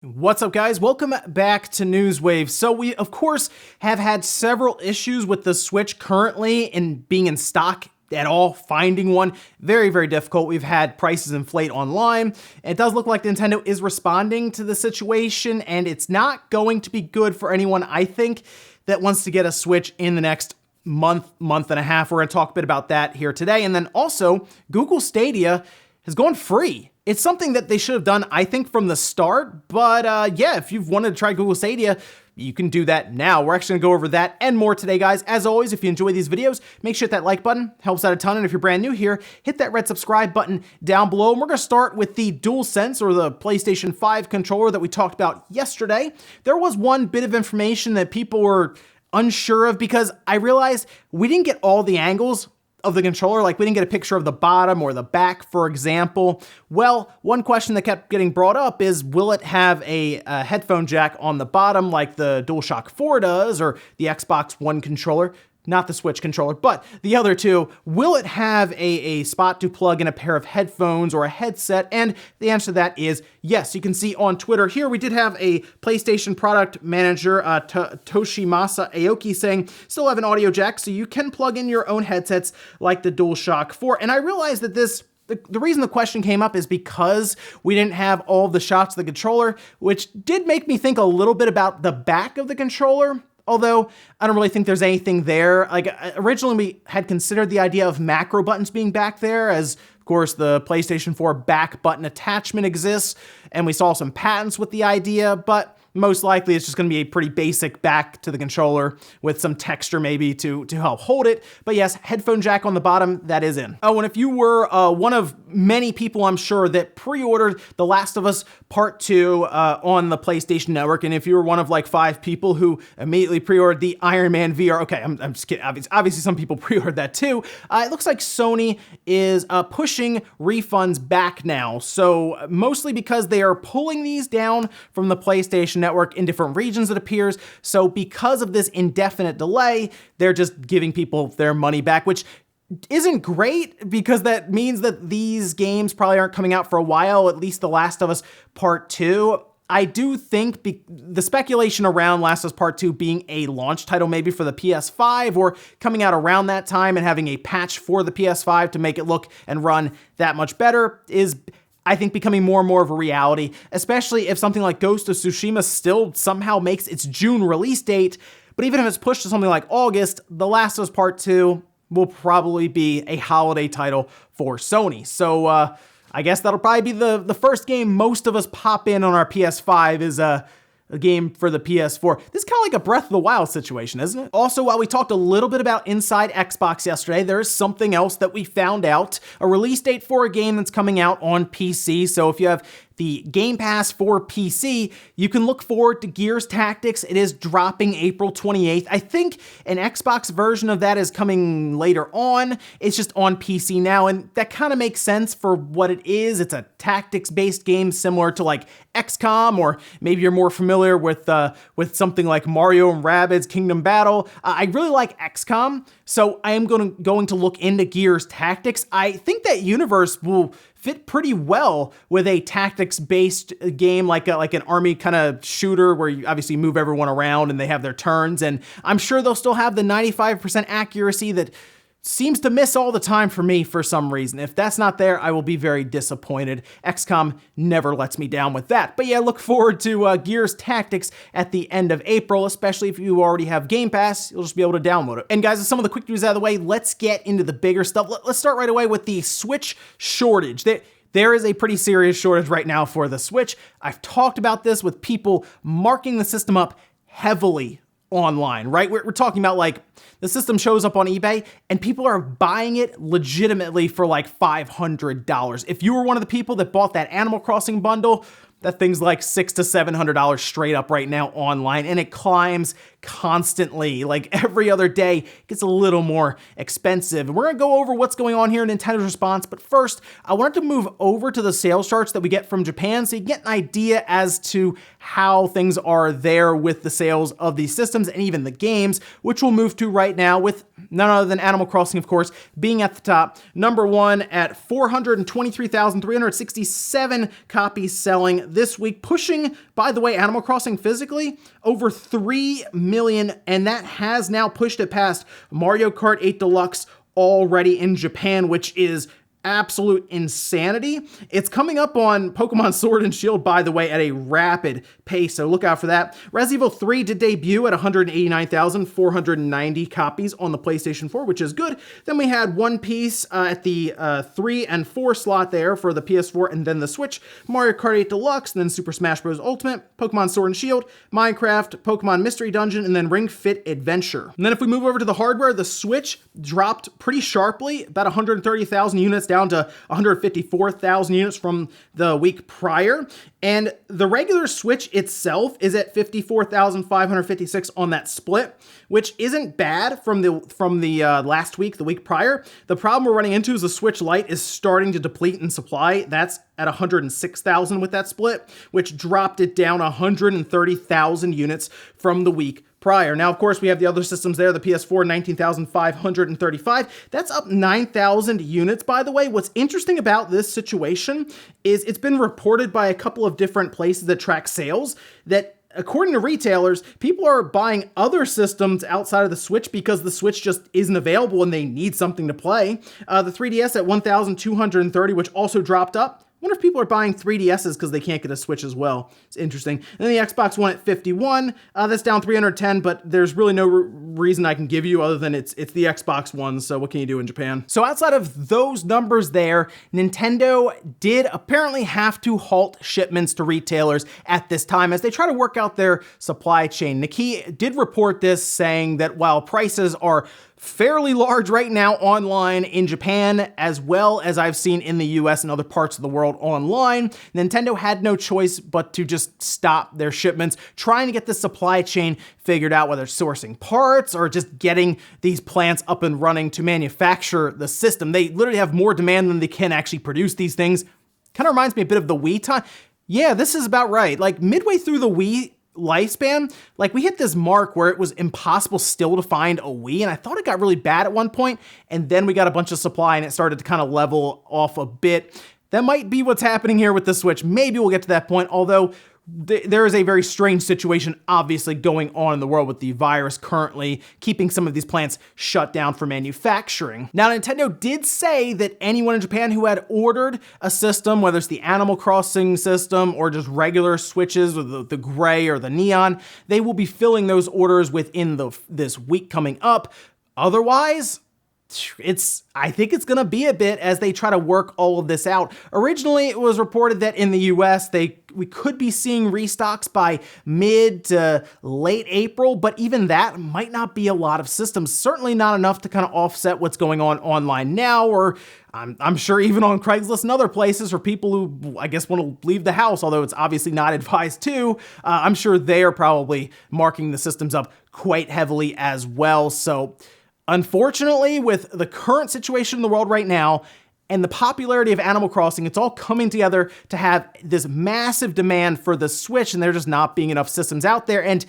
What's up, guys? Welcome back to Newswave. So we, of course, have had several issues with the Switch currently in being in stock at all. Finding one, very, very difficult. We've had prices inflate online. It does look like Nintendo is responding to the situation, and it's not going to be good for anyone, I think, that wants to get a Switch in the next month and a half. We're going to talk a bit about that here today. And then also, Google Stadia has gone free. It's something that they should have done, I think, from the start. But yeah, if you've wanted to try Google Stadia, you can do that now. We're actually gonna go over that and more today, guys. As always, if you enjoy these videos, make sure to hit that like button. Helps out a ton. And if you're brand new here, hit that red subscribe button down below. And we're gonna start with the DualSense, or the PlayStation 5 controller that we talked about yesterday. There was one bit of information that people were unsure of, because I realized we didn't get all the angles of the controller. Like, we didn't get a picture of the bottom or the back, for example. Well, one question that kept getting brought up is, will it have a headphone jack on the bottom like the DualShock 4 does, or the Xbox One controller? Not the Switch controller, but the other two. Will it have a spot to plug in a pair of headphones or a headset? And the answer to that is yes. You can see on Twitter here, we did have a PlayStation product manager, Toshimasa Aoki, saying, still have an audio jack, so you can plug in your own headsets like the DualShock 4. And I realized that the reason the question came up is because we didn't have all the shots of the controller, which did make me think a little bit about the back of the controller. Although I don't really think there's anything there. Like, originally we had considered the idea of macro buttons being back there, as of course the PlayStation 4 back button attachment exists, and we saw some patents with the idea, but most likely it's just going to be a pretty basic back to the controller with some texture maybe to help hold it. But yes, headphone jack on the bottom, that is in. Oh, and if you were one of many people, I'm sure, that pre-ordered The Last of Us Part 2 on the PlayStation Network, and if you were one of like 5 people who immediately pre-ordered the Iron Man VR, okay, I'm just kidding. Obviously some people pre-ordered that too. It looks like Sony is pushing refunds back now. So mostly because they are pulling these down from the PlayStation Network in different regions, it appears. So because of this indefinite delay, they're just giving people their money back, which isn't great, because that means that these games probably aren't coming out for a while, at least The Last of Us Part 2. I do think the speculation around Last of Us Part 2 being a launch title maybe for the PS5, or coming out around that time and having a patch for the PS5 to make it look and run that much better, is, I think, becoming more and more of a reality, especially if something like Ghost of Tsushima still somehow makes its June release date. But even if it's pushed to something like August, The Last of Us Part 2 will probably be a holiday title for Sony. So I guess that'll probably be the first game most of us pop in on our PS5 is a game for the PS4. This is kind of like a Breath of the Wild situation, isn't it? Also, while we talked a little bit about Inside Xbox yesterday, there's something else that we found out. A release date for a game that's coming out on PC. So if you have the Game Pass for PC, you can look forward to Gears Tactics. It is dropping April 28th. I think an Xbox version of that is coming later on. It's just on PC now, and that kind of makes sense for what it is. It's a tactics-based game similar to like XCOM, or maybe you're more familiar with something like Mario and Rabbids Kingdom Battle. I really like XCOM, so I am going to look into Gears Tactics. I think that universe will fit pretty well with a tactics-based game, like an army kind of shooter where you obviously move everyone around and they have their turns. And I'm sure they'll still have the 95% accuracy that seems to miss all the time for me for some reason. If that's not there, I will be very disappointed. XCOM never lets me down with that. But yeah, look forward to Gears Tactics at the end of April, especially if you already have Game Pass. You'll just be able to download it. And guys, with some of the quick news out of the way, let's get into the bigger stuff. Let's start right away with the Switch shortage. There is a pretty serious shortage right now for the Switch. I've talked about this with people marking the system up heavily online, right? We're talking about, like, the system shows up on eBay and people are buying it legitimately for like $500. If you were one of the people that bought that Animal Crossing bundle, that thing's like $600 to $700 straight up right now online, and it climbs constantly, like every other day, it gets a little more expensive. And we're gonna go over what's going on here in Nintendo's response, but first, I wanted to move over to the sales charts that we get from Japan so you get an idea as to how things are there with the sales of these systems and even the games, which we'll move to right now with none other than Animal Crossing, of course, being at the top. Number one at 423,367 copies selling this week, pushing, by the way, Animal Crossing physically over 3 million, and that has now pushed it past Mario Kart 8 Deluxe already in Japan, which is absolute insanity. It's coming up on Pokemon Sword and Shield, by the way, at a rapid pace, so look out for that. Resident Evil 3 did debut at 189,490 copies on the PlayStation 4, which is good. Then we had One Piece at the 3 and 4 slot there for the PS4 and then the Switch, Mario Kart 8 Deluxe, and then Super Smash Bros. Ultimate, Pokemon Sword and Shield, Minecraft, Pokemon Mystery Dungeon, and then Ring Fit Adventure. And then if we move over to the hardware, the Switch dropped pretty sharply, about 130,000 units down to 154,000 units from the week prior. And the regular Switch itself is at 54,556 on that split, which isn't bad from the last week, the week prior. The problem we're running into is the Switch Lite is starting to deplete in supply. That's at 106,000 with that split, which dropped it down 130,000 units from the week prior. Now, of course, we have the other systems there, the PS4, 19,535. That's up 9,000 units, by the way. What's interesting about this situation is it's been reported by a couple of different places that track sales that, according to retailers, people are buying other systems outside of the Switch because the Switch just isn't available and they need something to play. The 3DS at 1,230, which also dropped up. I wonder if people are buying 3DSs because they can't get a Switch as well. It's interesting. And then the Xbox One at 51, that's down 310, but there's really no reason I can give you other than it's the Xbox One, so what can you do in Japan? So outside of those numbers there, Nintendo did apparently have to halt shipments to retailers at this time as they try to work out their supply chain. Nikki did report this, saying that while prices are fairly large right now online in Japan, as well as I've seen in the US and other parts of the world online, Nintendo had no choice but to just stop their shipments, trying to get the supply chain figured out, whether it's sourcing parts or just getting these plants up and running to manufacture the system. They literally have more demand than they can actually produce these things. Kind of reminds me a bit of the Wii time. Yeah, this is about right. Like midway through the Wii lifespan, like we hit this mark where it was impossible still to find a Wii, and I thought it got really bad at one point, and then we got a bunch of supply and it started to kind of level off a bit. That might be what's happening here with the Switch. Maybe we'll get to that point, although there is a very strange situation obviously going on in the world with the virus currently keeping some of these plants shut down for manufacturing. Now, Nintendo did say that anyone in Japan who had ordered a system, whether it's the Animal Crossing system or just regular Switches with the gray or the neon, they will be filling those orders within this week coming up. Otherwise, I think it's gonna be a bit as they try to work all of this out. Originally, it was reported that in the US, we could be seeing restocks by mid to late April, but even that might not be a lot of systems. Certainly not enough to kind of offset what's going on online now, or I'm sure even on Craigslist and other places for people who, I guess, want to leave the house, although it's obviously not advised to. I'm sure they are probably marking the systems up quite heavily as well. So unfortunately, with the current situation in the world right now and the popularity of Animal Crossing, it's all coming together to have this massive demand for the Switch, and there just not being enough systems out there. And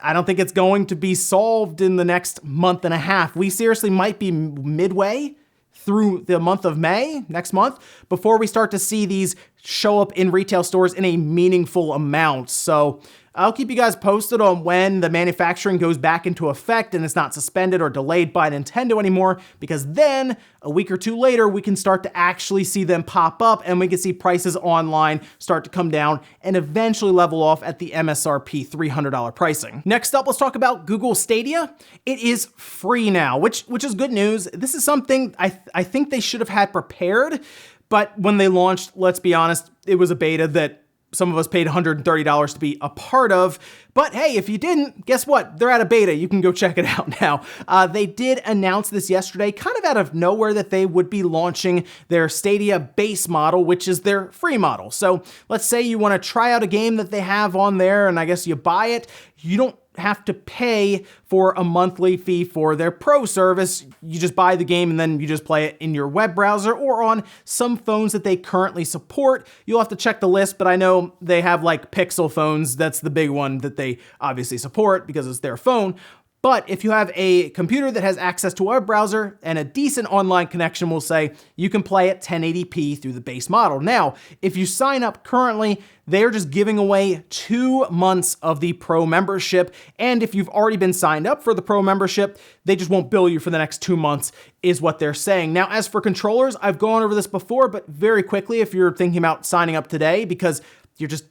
I don't think it's going to be solved in the next month and a half. We seriously might be midway through the month of May, next month, before we start to see these show up in retail stores in a meaningful amount. So I'll keep you guys posted on when the manufacturing goes back into effect and it's not suspended or delayed by Nintendo anymore, because then a week or two later, we can start to actually see them pop up and we can see prices online start to come down and eventually level off at the MSRP $300 pricing. Next up, let's talk about Google Stadia. It is free now, which is good news. This is something I think they should have had prepared, but when they launched, let's be honest, it was a beta that some of us paid $130 to be a part of. But hey, if you didn't, guess what? They're out of beta. You can go check it out now. They did announce this yesterday, kind of out of nowhere, that they would be launching their Stadia base model, which is their free model. So let's say you want to try out a game that they have on there, and I guess you buy it. You don't have to pay for a monthly fee for their Pro service. You just buy the game and then you just play it in your web browser or on some phones that they currently support. You'll have to check the list, but I know they have like Pixel phones. That's the big one that they obviously support because it's their phone. But if you have a computer that has access to a web browser and a decent online connection, we'll say you can play at 1080p through the base model. Now, if you sign up currently, they're just giving away 2 months of the Pro membership. And if you've already been signed up for the Pro membership, they just won't bill you for the next 2 months is what they're saying. Now, as for controllers, I've gone over this before, but very quickly, if you're thinking about signing up today, because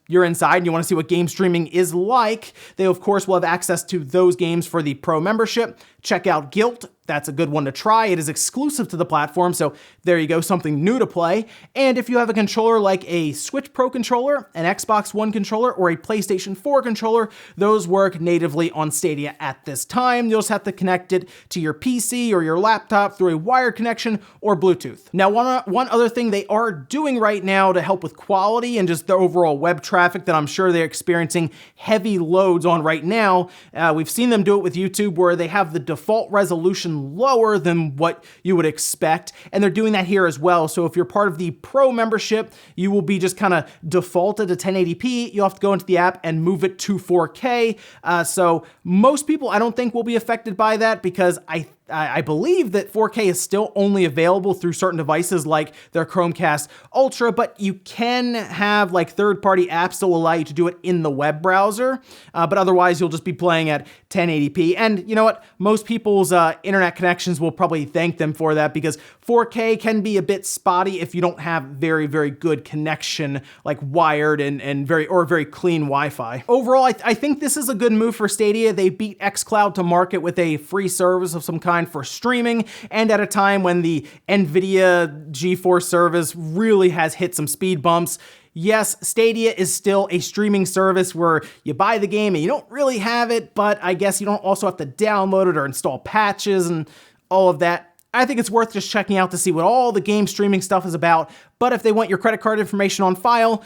you're inside and you want to see what game streaming is like, they of course will have access to those games for the Pro membership. Check out Guilt. That's a good one to try. It is exclusive to the platform, so there you go, something new to play. And if you have a controller like a Switch Pro controller, an Xbox One controller, or a PlayStation 4 controller, those work natively on Stadia at this time. You'll just have to connect it to your PC or your laptop through a wired connection or Bluetooth. Now, one other thing they are doing right now to help with quality and just the overall web traffic that I'm sure they're experiencing heavy loads on right now, we've seen them do it with YouTube where they have the default resolution lower than what you would expect, and they're doing that here as well. So if you're part of the Pro membership, you will be just kind of defaulted to 1080p. You'll have to go into the app and move it to 4K. So most people, I don't think, will be affected by that because I believe that 4K is still only available through certain devices like their Chromecast Ultra, but you can have like third-party apps that will allow you to do it in the web browser, but otherwise you'll just be playing at 1080p. And you know what? Most people's internet connections will probably thank them for that because 4K can be a bit spotty if you don't have very, very good connection, like wired and very clean Wi-Fi. Overall, I think this is a good move for Stadia. They beat xCloud to market with a free service of some kind for streaming, and at a time when the NVIDIA GeForce service really has hit some speed bumps. Yes, Stadia is still a streaming service where you buy the game and you don't really have it, but I guess you don't also have to download it or install patches and all of that. I think it's worth just checking out to see what all the game streaming stuff is about, but if they want your credit card information on file,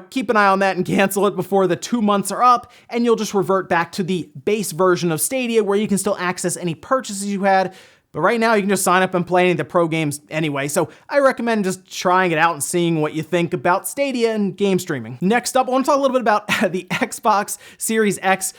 keep an eye on that and cancel it before the 2 months are up, and you'll just revert back to the base version of Stadia where you can still access any purchases you had. But right now you can just sign up and play any of the Pro games anyway. So I recommend just trying it out and seeing what you think about Stadia and game streaming. Next up, I want to talk a little bit about the Xbox Series X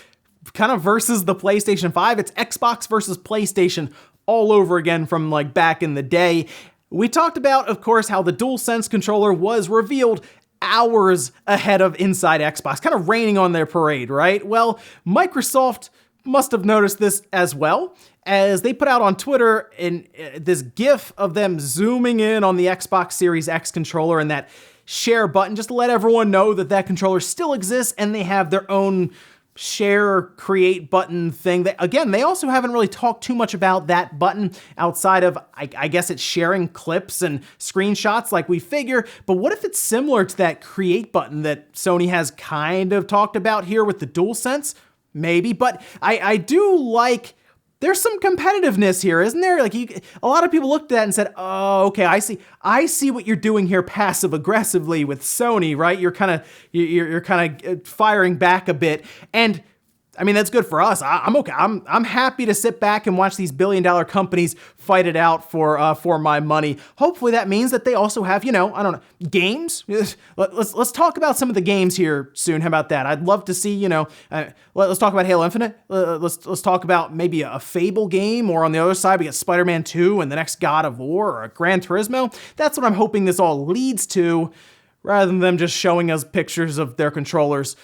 kind of versus the PlayStation 5. It's Xbox versus PlayStation all over again from like back in the day. We talked about, of course, how the DualSense controller was revealed hours ahead of Inside Xbox, kind of raining on their parade, right? Well, Microsoft must have noticed this as well, as they put out on Twitter in this GIF of them zooming in on the Xbox Series X controller and that share button, just to let everyone know that that controller still exists and they have their own share create button thing. Again, they also haven't really talked too much about that button outside of, I guess it's sharing clips and screenshots like we figure, but what if it's similar to that create button that Sony has kind of talked about here with the DualSense? Maybe, but I do like, there's some competitiveness here, isn't there? Like a lot of people looked at that and said, oh, okay, I see what you're doing here passive aggressively with Sony, right? You're kind of firing back a bit. And I mean, that's good for us. I'm okay. I'm happy to sit back and watch these billion-dollar companies fight it out for my money. Hopefully that means that they also have, I don't know, games. Let's talk about some of the games here soon. How about that? I'd love to see, let's talk about Halo Infinite. Let's talk about maybe a Fable game, or on the other side we get Spider-Man 2 and the next God of War or a Gran Turismo. That's what I'm hoping this all leads to, rather than them just showing us pictures of their controllers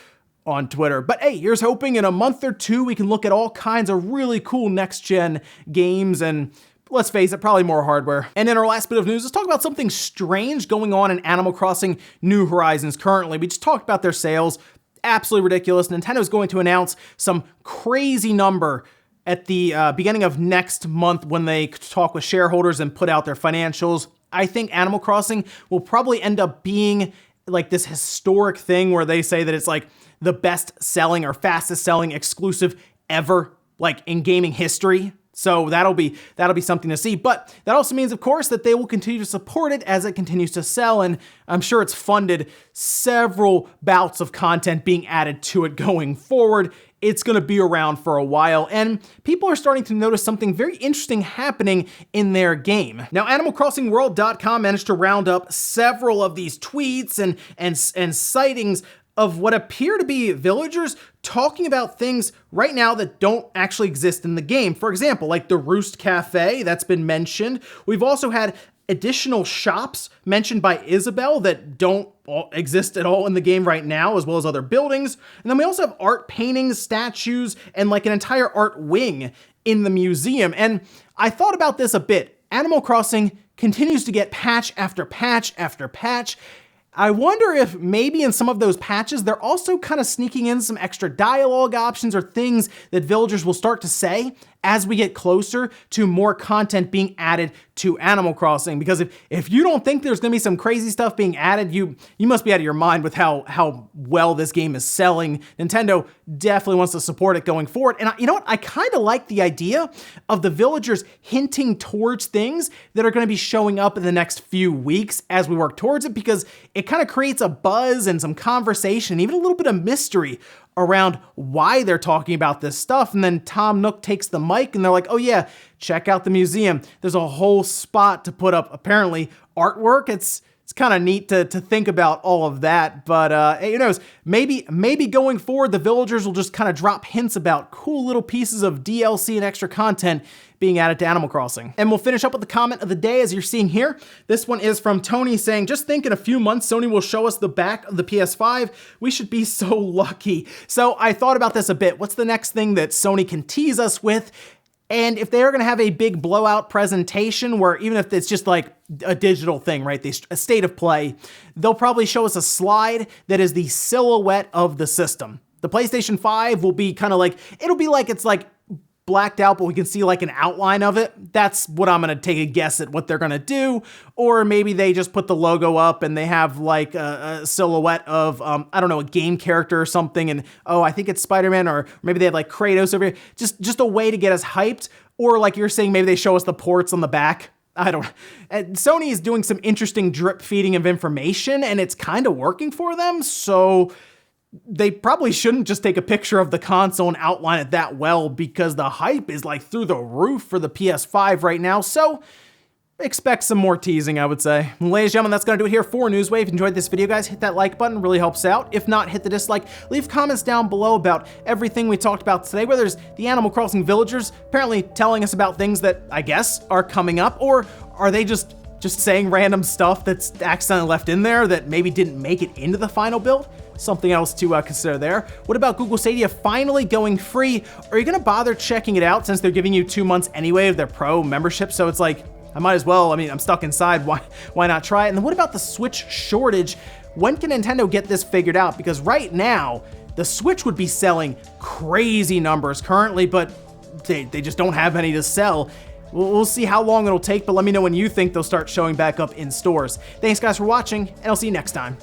on Twitter. But hey, here's hoping in a month or two we can look at all kinds of really cool next-gen games and, let's face it, probably more hardware. And in our last bit of news, let's talk about something strange going on in Animal Crossing New Horizons currently. We just talked about their sales. Absolutely ridiculous. Nintendo's going to announce some crazy number at the beginning of next month when they talk with shareholders and put out their financials. I think Animal Crossing will probably end up being like this historic thing where they say that it's like the best selling or fastest selling exclusive ever, like in gaming history. So that'll be something to see. But that also means, of course, that they will continue to support it as it continues to sell. And I'm sure it's funded several bouts of content being added to it going forward. It's going to be around for a while, and people are starting to notice something very interesting happening in their game. Now, AnimalCrossingWorld.com managed to round up several of these tweets and sightings of what appear to be villagers talking about things right now that don't actually exist in the game. For example, like the Roost Cafe that's been mentioned. We've also had additional shops mentioned by Isabel that don't exist at all in the game right now, as well as other buildings. And then we also have art paintings, statues, and like an entire art wing in the museum. And I thought about this a bit. Animal Crossing continues to get patch after patch after patch. I wonder if maybe in some of those patches, they're also kind of sneaking in some extra dialogue options or things that villagers will start to say as we get closer to more content being added to Animal Crossing. Because if you don't think there's gonna be some crazy stuff being added, you must be out of your mind with how well this game is selling. Nintendo definitely wants to support it going forward. And you know what? I kind of like the idea of the villagers hinting towards things that are gonna be showing up in the next few weeks as we work towards it, because it kind of creates a buzz and some conversation, even a little bit of mystery around why they're talking about this stuff. And then Tom Nook takes the mic and they're like, oh yeah, check out the museum. There's a whole spot to put up, apparently, artwork. It's kind of neat to think about all of that. But who knows, maybe going forward, the villagers will just kind of drop hints about cool little pieces of DLC and extra content being added to Animal Crossing. And we'll finish up with the comment of the day, as you're seeing here. This one is from Tony saying, just think in a few months, Sony will show us the back of the PS5. We should be so lucky. So I thought about this a bit. What's the next thing that Sony can tease us with? And if they are going to have a big blowout presentation where even if it's just like a digital thing, right, a state of play, they'll probably show us a slide that is the silhouette of the system. The PlayStation 5 will be kind of like, it'll be like it's like blacked out, but we can see like an outline of it. That's what I'm going to take a guess at what they're going to do. Or maybe they just put the logo up and they have like a silhouette of, I don't know, a game character or something. And, oh, I think it's Spider-Man, or maybe they have like Kratos over here. Just a way to get us hyped. Or like you're saying, maybe they show us the ports on the back. I don't know. Sony is doing some interesting drip feeding of information, and it's kind of working for them. So they probably shouldn't just take a picture of the console and outline it that well, because the hype is like through the roof for the PS5 right now. So expect some more teasing, I would say. Ladies and gentlemen, that's going to do it here for Newswave. If you enjoyed this video, guys, hit that like button. Really helps out. If not, hit the dislike. Leave comments down below about everything we talked about today, whether it's the Animal Crossing villagers apparently telling us about things that I guess are coming up, or are they just saying random stuff that's accidentally left in there that maybe didn't make it into the final build? Something else to consider there. What about Google Stadia finally going free? Are you gonna bother checking it out since they're giving you 2 months anyway of their pro membership? So it's like, I might as well. I mean, I'm stuck inside. Why not try it? And then what about the Switch shortage? When can Nintendo get this figured out? Because right now, the Switch would be selling crazy numbers currently, but they just don't have any to sell. We'll see how long it'll take, but let me know when you think they'll start showing back up in stores. Thanks guys for watching, and I'll see you next time.